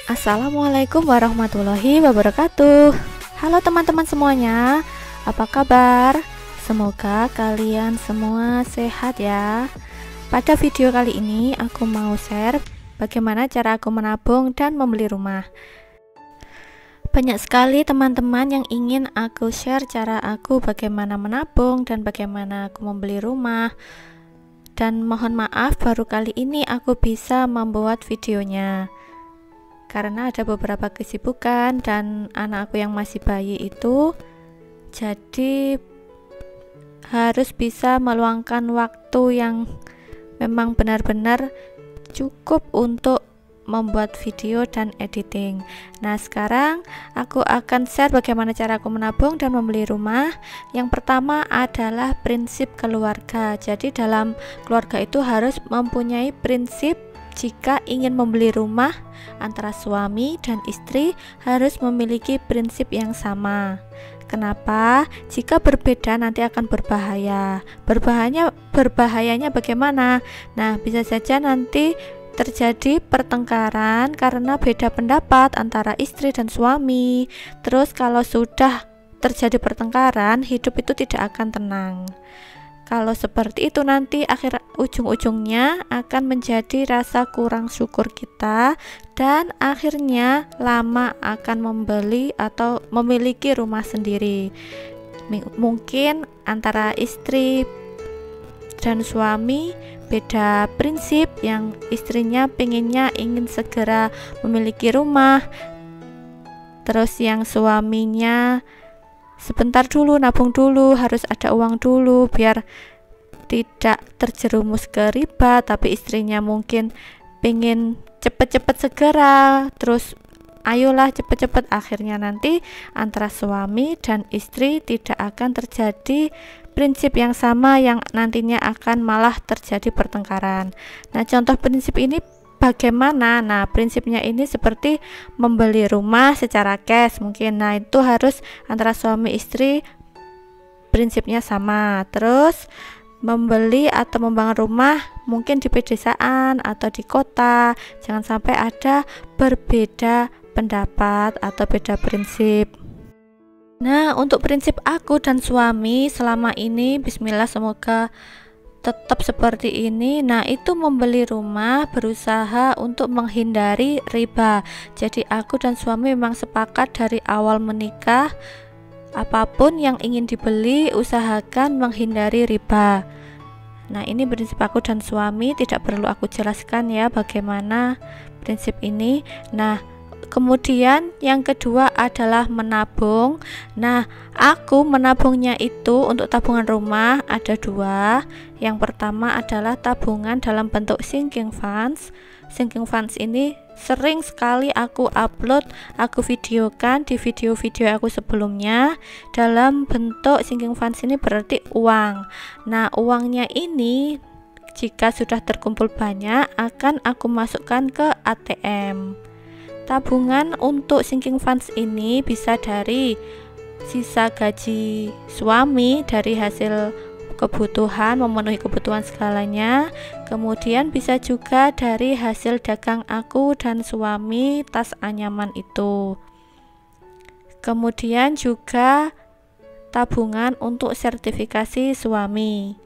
Assalamualaikum warahmatullahi wabarakatuh. Halo teman-teman semuanya, apa kabar? Semoga kalian semua sehat ya. Pada video kali ini aku mau share bagaimana cara aku menabung dan membeli rumah. Banyak sekali teman-teman yang ingin aku share cara aku bagaimana menabung dan bagaimana aku membeli rumah. Dan mohon maaf, baru kali ini aku bisa membuat videonya karena ada beberapa kesibukan dan anak aku yang masih bayi itu, jadi harus bisa meluangkan waktu yang memang benar-benar cukup untuk membuat video dan editing. Nah, sekarang aku akan share bagaimana cara aku menabung dan membeli rumah. Yang pertama adalah prinsip keluarga. Jadi dalam keluarga itu harus mempunyai prinsip. Jika ingin membeli rumah, antara suami dan istri harus memiliki prinsip yang sama. Kenapa? Jika berbeda nanti akan berbahaya. Berbahayanya bagaimana? Nah, bisa saja nanti terjadi pertengkaran karena beda pendapat antara istri dan suami. Terus kalau sudah terjadi pertengkaran, hidup itu tidak akan tenang. Kalau seperti itu nanti ujung-ujungnya akan menjadi rasa kurang syukur kita dan akhirnya lama akan membeli atau memiliki rumah sendiri. Mungkin antara istri dan suami beda prinsip, yang istrinya ingin segera memiliki rumah, terus yang suaminya sebentar dulu, nabung dulu, harus ada uang dulu biar tidak terjerumus ke riba, tapi istrinya mungkin pengen cepet-cepet segera, terus ayolah cepet-cepet, akhirnya nanti antara suami dan istri tidak akan terjadi prinsip yang sama yang nantinya akan malah terjadi pertengkaran. Nah, contoh prinsip ini bagaimana? Nah, prinsipnya ini seperti membeli rumah secara cash mungkin. Nah, itu harus antara suami istri prinsipnya sama. Terus membeli atau membangun rumah mungkin di pedesaan atau di kota, jangan sampai ada berbeda pendapat atau beda prinsip. Nah, untuk prinsip aku dan suami selama ini, bismillah, semoga tetap seperti ini. Nah, itu membeli rumah berusaha untuk menghindari riba. Jadi aku dan suami memang sepakat dari awal menikah, apapun yang ingin dibeli usahakan menghindari riba. Nah, ini prinsip aku dan suami, tidak perlu aku jelaskan ya bagaimana prinsip ini. Nah, kemudian yang kedua adalah menabung. Nah, aku menabungnya itu untuk tabungan rumah ada dua. Yang pertama adalah tabungan dalam bentuk sinking funds. Sinking funds ini sering sekali aku upload, aku videokan di video-video aku sebelumnya. Dalam bentuk sinking funds ini berarti uang. Nah, uangnya ini jika sudah terkumpul banyak akan aku masukkan ke ATM. Tabungan untuk sinking funds ini bisa dari sisa gaji suami, dari hasil kebutuhan, memenuhi kebutuhan segalanya. Kemudian bisa juga dari hasil dagang aku dan suami tas anyaman itu. Kemudian juga tabungan untuk sertifikasi suami.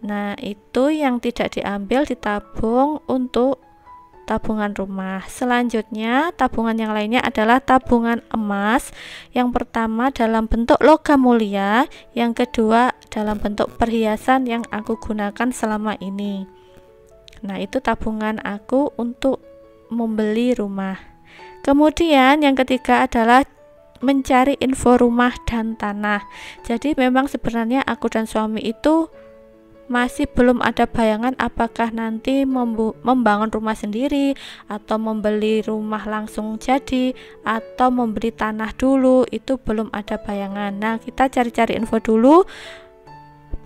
Nah, itu yang tidak diambil ditabung untuk tabungan rumah. Selanjutnya, tabungan yang lainnya adalah tabungan emas. Yang pertama dalam bentuk logam mulia, yang kedua dalam bentuk perhiasan yang aku gunakan selama ini. Nah, itu tabungan aku untuk membeli rumah. Kemudian yang ketiga adalah mencari info rumah dan tanah. Jadi memang sebenarnya aku dan suami itu masih belum ada bayangan apakah nanti membangun rumah sendiri atau membeli rumah langsung jadi atau membeli tanah dulu, itu belum ada bayangan. Nah, kita cari-cari info dulu,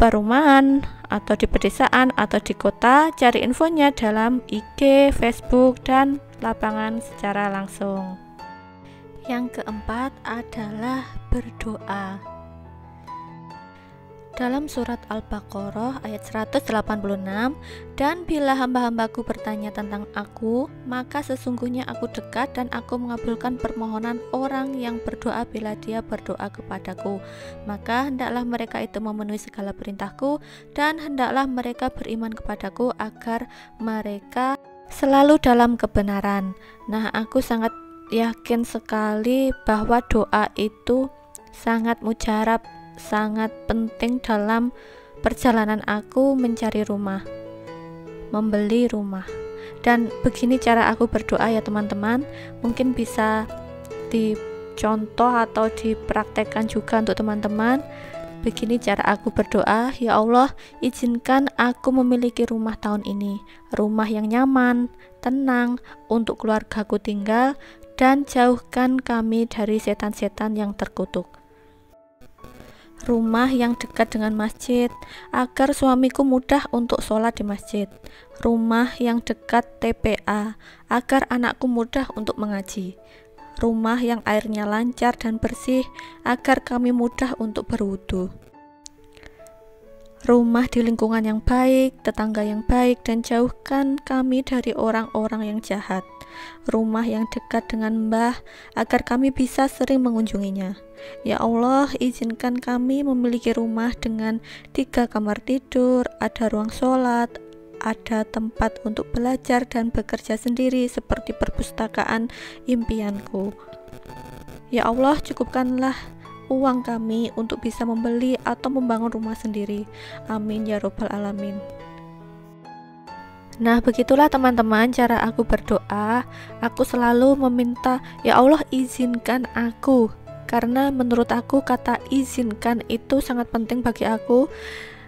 perumahan atau di pedesaan atau di kota, cari infonya dalam IG, Facebook, dan lapangan secara langsung. Yang keempat adalah berdoa. Dalam surat Al-Baqarah ayat 186, dan bila hamba-hambaku bertanya tentang aku, maka sesungguhnya aku dekat dan aku mengabulkan permohonan orang yang berdoa bila dia berdoa kepadaku. Maka hendaklah mereka itu memenuhi segala perintahku, dan hendaklah mereka beriman kepadaku agar mereka selalu dalam kebenaran. Nah, aku sangat yakin sekali bahwa doa itu sangat mujarab, sangat penting dalam perjalanan aku mencari rumah, membeli rumah. Dan begini cara aku berdoa ya teman-teman, mungkin bisa dicontoh atau dipraktekkan juga untuk teman-teman. Begini cara aku berdoa, ya Allah, izinkan aku memiliki rumah tahun ini, rumah yang nyaman, tenang untuk keluargaku tinggal, dan jauhkan kami dari setan-setan yang terkutuk. Rumah yang dekat dengan masjid agar suamiku mudah untuk sholat di masjid. Rumah yang dekat TPA agar anakku mudah untuk mengaji. Rumah yang airnya lancar dan bersih agar kami mudah untuk berwudu. Rumah di lingkungan yang baik, tetangga yang baik, dan jauhkan kami dari orang-orang yang jahat. Rumah yang dekat dengan Mbah agar kami bisa sering mengunjunginya. Ya Allah, izinkan kami memiliki rumah dengan 3 kamar tidur, ada ruang sholat, ada tempat untuk belajar dan bekerja sendiri seperti perpustakaan impianku. Ya Allah, cukupkanlah uang kami untuk bisa membeli atau membangun rumah sendiri. Amin ya robbal alamin. Nah, begitulah teman-teman cara aku berdoa. Aku selalu meminta, ya Allah, izinkan aku. Karena menurut aku kata izinkan itu sangat penting bagi aku.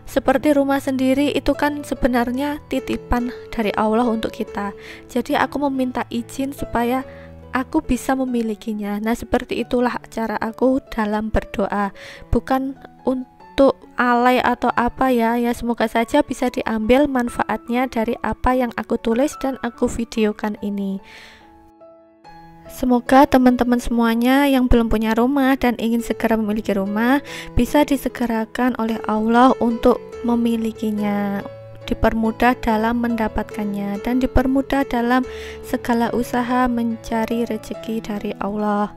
Seperti rumah sendiri itu kan sebenarnya titipan dari Allah untuk kita. Jadi aku meminta izin supaya aku bisa memilikinya. Nah, seperti itulah cara aku dalam berdoa. Bukan untuk alay atau apa ya. Ya, semoga saja bisa diambil manfaatnya dari apa yang aku tulis dan aku videokan ini. Semoga teman-teman semuanya yang belum punya rumah dan ingin segera memiliki rumah bisa disegerakan oleh Allah untuk memilikinya, dipermudah dalam mendapatkannya, dan dipermudah dalam segala usaha mencari rezeki dari Allah.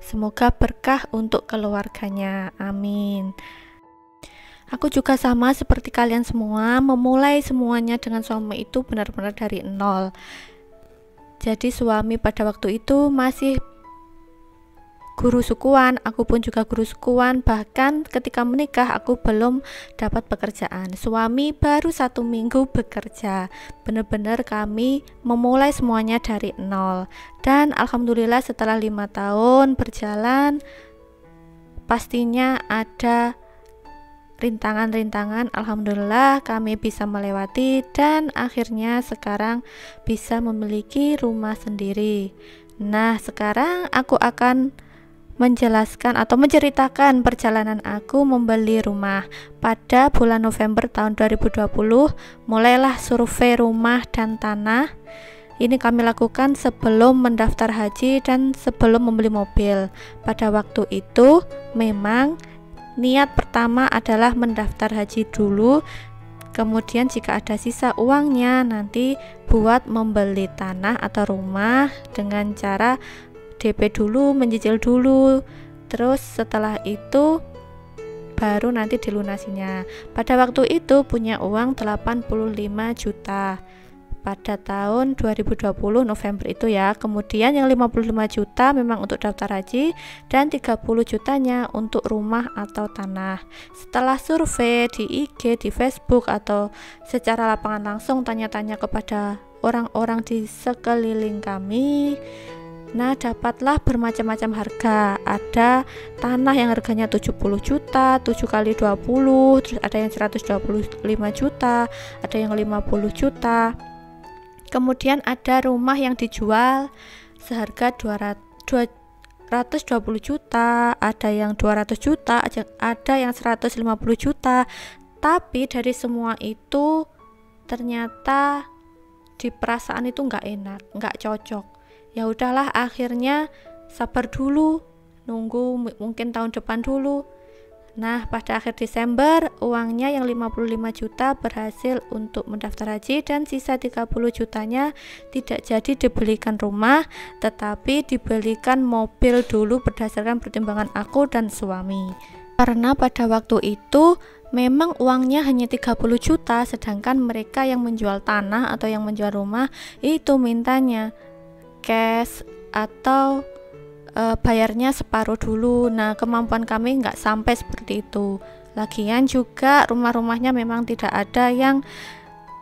Semoga berkah untuk keluarganya, amin. Aku juga sama seperti kalian semua, memulai semuanya dengan suami itu benar-benar dari nol. Jadi suami pada waktu itu masih guru sukuan, aku pun juga guru sukuan. Bahkan ketika menikah aku belum dapat pekerjaan. Suami baru 1 minggu bekerja. Benar-benar kami memulai semuanya dari nol. Dan alhamdulillah setelah 5 tahun berjalan, pastinya ada rintangan-rintangan. Alhamdulillah kami bisa melewati dan akhirnya sekarang bisa memiliki rumah sendiri. Nah, sekarang aku akan menjelaskan atau menceritakan perjalanan aku membeli rumah. Pada bulan November tahun 2020 mulailah survei rumah dan tanah. Ini kami lakukan sebelum mendaftar haji dan sebelum membeli mobil. Pada waktu itu memang niat pertama adalah mendaftar haji dulu, kemudian jika ada sisa uangnya nanti buat membeli tanah atau rumah dengan cara DP dulu, mencicil dulu, terus setelah itu baru nanti dilunasinya. Pada waktu itu punya uang 85 juta pada tahun 2020 November itu ya. Kemudian yang 55 juta memang untuk daftar haji dan 30 jutanya untuk rumah atau tanah. Setelah survei di IG, di Facebook atau secara lapangan langsung tanya-tanya kepada orang-orang di sekeliling kami, nah dapatlah bermacam-macam harga. Ada tanah yang harganya 70 juta, 7 kali 20, terus ada yang 125 juta, ada yang 50 juta. Kemudian ada rumah yang dijual seharga 220 juta, ada yang 200 juta, ada yang 150 juta. Tapi dari semua itu ternyata di perasaan itu nggak enak, nggak cocok. Ya udahlah, akhirnya sabar dulu, nunggu mungkin tahun depan dulu. Nah, pada akhir Desember uangnya yang 55 juta berhasil untuk mendaftar haji, dan sisa 30 jutanya tidak jadi dibelikan rumah, tetapi dibelikan mobil dulu berdasarkan pertimbangan aku dan suami. Karena pada waktu itu memang uangnya hanya 30 juta, sedangkan mereka yang menjual tanah atau yang menjual rumah itu mintanya cash atau bayarnya separuh dulu. Nah, kemampuan kami nggak sampai seperti itu. Lagian juga rumah-rumahnya memang tidak ada yang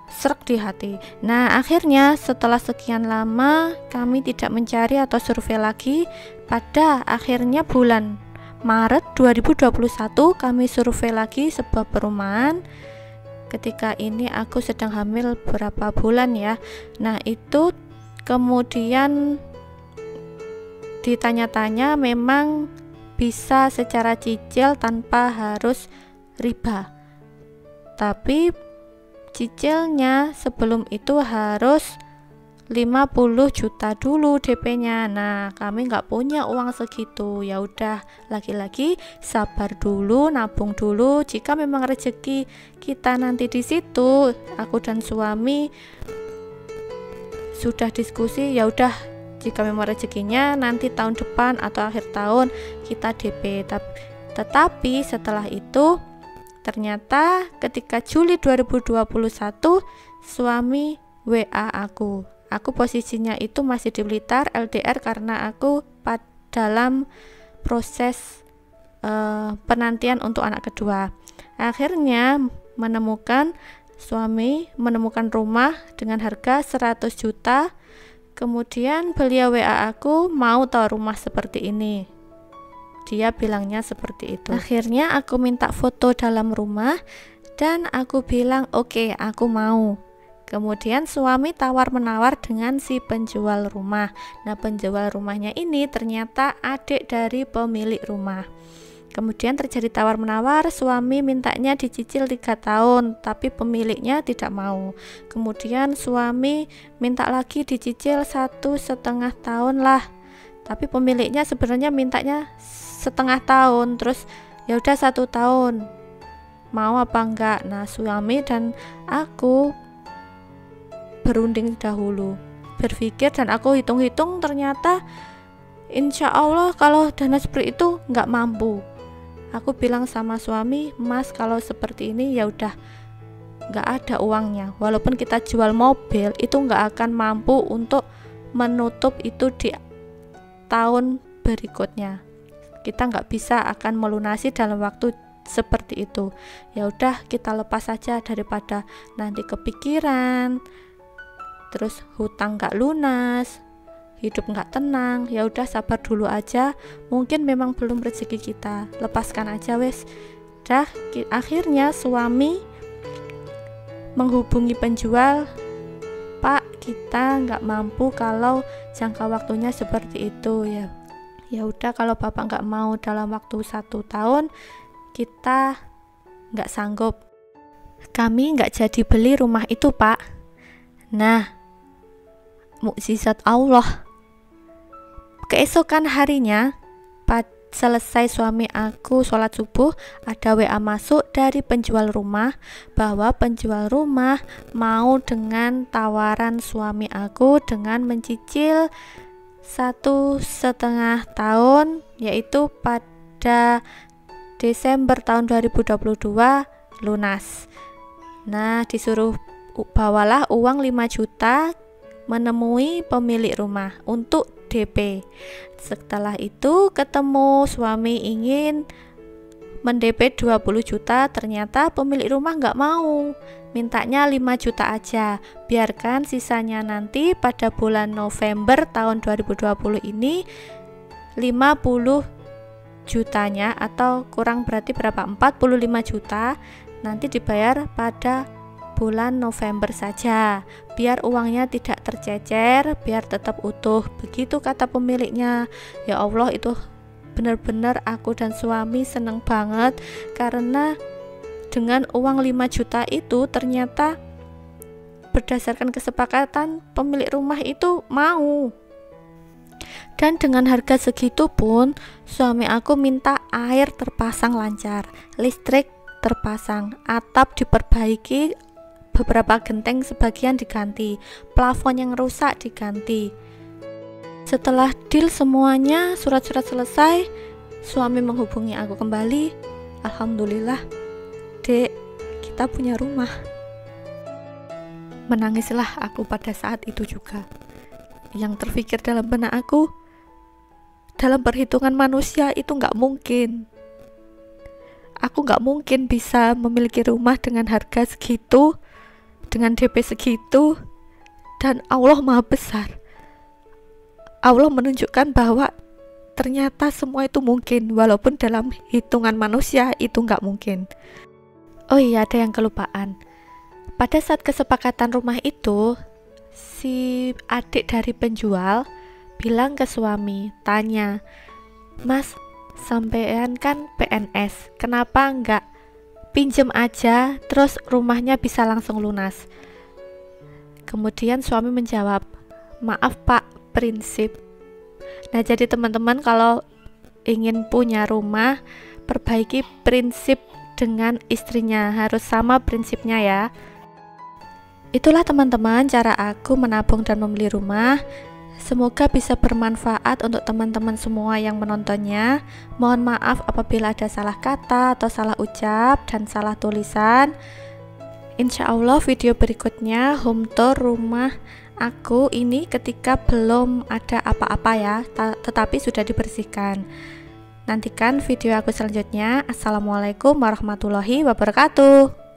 srek di hati. Nah, akhirnya setelah sekian lama kami tidak mencari atau survei lagi, pada akhirnya bulan Maret 2021 kami survei lagi sebuah perumahan. Ketika ini aku sedang hamil berapa bulan ya. Nah, itu kemudian ditanya-tanya memang bisa secara cicil tanpa harus riba, tapi cicilnya sebelum itu harus 50 juta dulu DP-nya. Nah, kami nggak punya uang segitu. Ya udah, lagi-lagi sabar dulu, nabung dulu. Jika memang rezeki kita nanti di situ, aku dan suami sudah diskusi, ya udah, jika memang rezekinya nanti tahun depan atau akhir tahun kita DP. Tetapi setelah itu ternyata ketika Juli 2021 suami WA aku posisinya itu masih di Blitar LDR karena aku dalam proses penantian untuk anak kedua. Akhirnya suami menemukan rumah dengan harga 100 juta. Kemudian beliau WA aku, mau tahu rumah seperti ini. Dia bilangnya seperti itu. Akhirnya aku minta foto dalam rumah dan aku bilang oke, aku mau. Kemudian suami tawar-menawar dengan si penjual rumah. Nah, penjual rumahnya ini ternyata adik dari pemilik rumah. Kemudian terjadi tawar-menawar, suami mintanya dicicil 3 tahun, tapi pemiliknya tidak mau. Kemudian suami minta lagi dicicil 1,5 tahun lah, tapi pemiliknya sebenarnya mintanya setengah tahun. Terus ya udah 1 tahun, mau apa enggak? Nah, suami dan aku berunding dahulu, berpikir, dan aku hitung-hitung ternyata insya Allah kalau dana seperti itu nggak mampu. Aku bilang sama suami, Mas, kalau seperti ini ya udah nggak ada uangnya. Walaupun kita jual mobil itu nggak akan mampu untuk menutup itu di tahun berikutnya. Kita nggak bisa akan melunasi dalam waktu seperti itu. Ya udah, kita lepas saja daripada nanti kepikiran, terus hutang nggak lunas, hidup nggak tenang. Ya udah, sabar dulu aja, mungkin memang belum rezeki kita, lepaskan aja wes. Dah, akhirnya suami menghubungi penjual, Pak, kita nggak mampu kalau jangka waktunya seperti itu. Ya udah, kalau bapak nggak mau dalam waktu 1 tahun, kita nggak sanggup, kami nggak jadi beli rumah itu, Pak. Nah, mukjizat Allah, keesokan harinya selesai suami aku sholat subuh, ada WA masuk dari penjual rumah bahwa penjual rumah mau dengan tawaran suami aku dengan mencicil 1,5 tahun, yaitu pada Desember tahun 2022 lunas. Nah, disuruh bawalah uang 5 juta menemui pemilik rumah untuk DP. Setelah itu ketemu, suami ingin mendp 20 juta, ternyata pemilik rumah nggak mau, mintanya 5 juta aja, biarkan sisanya nanti pada bulan November tahun 2020 ini 50 jutanya, atau kurang berarti berapa, 45 juta nanti dibayar pada bulan November saja, biar uangnya tidak tercecer, biar tetap utuh. Begitu kata pemiliknya. Ya Allah, itu benar-benar aku dan suami seneng banget, karena dengan uang 5 juta itu ternyata berdasarkan kesepakatan pemilik rumah itu mau. Dan dengan harga segitu pun suami aku minta air terpasang lancar, listrik terpasang, atap diperbaiki, beberapa genteng sebagian diganti, plafon yang rusak diganti. Setelah deal semuanya, surat-surat selesai, suami menghubungi aku kembali. Alhamdulillah, Dek, kita punya rumah. Menangislah aku pada saat itu juga. Yang terpikir dalam benak aku, dalam perhitungan manusia itu nggak mungkin. Aku nggak mungkin bisa memiliki rumah dengan harga segitu, dengan DP segitu, dan Allah Maha Besar. Allah menunjukkan bahwa ternyata semua itu mungkin, walaupun dalam hitungan manusia itu nggak mungkin. Oh iya, ada yang kelupaan. Pada saat kesepakatan rumah itu, si adik dari penjual bilang ke suami, tanya, "Mas, sampean kan PNS, kenapa nggak pinjem aja terus rumahnya bisa langsung lunas?" Kemudian suami menjawab, "Maaf Pak, prinsip." Nah, jadi teman-teman kalau ingin punya rumah, perbaiki prinsip dengan istrinya, harus sama prinsipnya ya. Itulah teman-teman cara aku menabung dan membeli rumah. Semoga bisa bermanfaat untuk teman-teman semua yang menontonnya. Mohon maaf apabila ada salah kata atau salah ucap dan salah tulisan. Insya Allah video berikutnya home tour rumah aku ini ketika belum ada apa-apa ya, tetapi sudah dibersihkan. Nantikan video aku selanjutnya. Assalamualaikum warahmatullahi wabarakatuh.